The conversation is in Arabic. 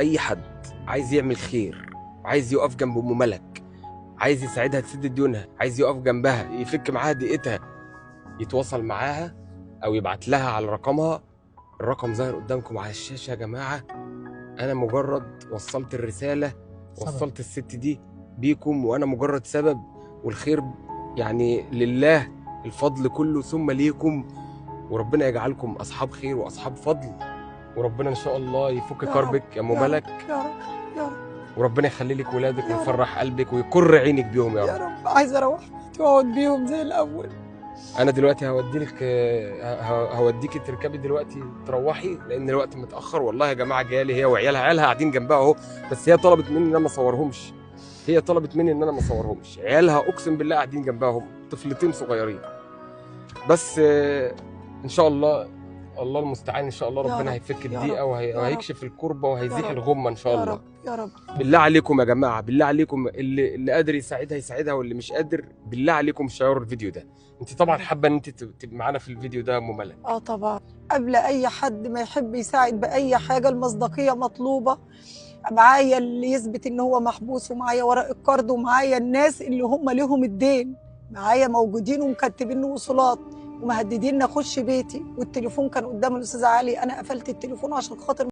اي حد عايز يعمل خير، عايز يقف جنب ام ملك، عايز يساعدها تسد ديونها، عايز يقف جنبها يفك معاها ضيقتها، يتواصل معاها او يبعت لها على رقمها. الرقم ظاهر قدامكم على الشاشه يا جماعه. انا مجرد وصلت الرساله، وصلت الست دي بيكم، وانا مجرد سبب، والخير يعني لله، الفضل كله ثم ليكم. وربنا يجعلكم اصحاب خير واصحاب فضل، وربنا ان شاء الله يفك كربك يا ام ملك، يا رب يا رب وربنا يخلي لك ولادك يا رب. ويفرح قلبك ويقر عينك بيهم يا يا رب. رب عايزه اروح بيتي واقعد بيهم زي الاول. انا دلوقتي هوديكي تركبي دلوقتي تروحي، لان الوقت متاخر. والله يا جماعه جالي هي وعيالها، عيالها قاعدين جنبها اهو، بس هي طلبت مني ان انا ما اصورهمش. هي طلبت مني ان انا ما اصورهمش، عيالها اقسم بالله قاعدين جنبها هم، طفلتين صغيرين. بس ان شاء الله، الله المستعان، ان شاء الله يا ربنا رب هيفك يا الضيقه رب يا رب وهيكشف الكربه وهيزيح يا رب الغمه ان شاء يا الله. رب يا رب. بالله عليكم يا جماعه، بالله عليكم، اللي قادر يساعدها يساعدها، واللي مش قادر بالله عليكم شيروا الفيديو ده. انت طبعا حابه ان انت تبقي معانا في الفيديو ده يا ام ملك. طبعا، قبل اي حد ما يحب يساعد باي حاجه المصداقيه مطلوبه. معايا اللي يثبت ان هو محبوس، ومعايا ورق القرض، ومعايا الناس اللي هم ليهم الدين معايا موجودين ومكتبين وصولات ومهددين اخش بيتي. والتليفون كان قدام الاستاذ علي، انا قفلت التليفون عشان خاطر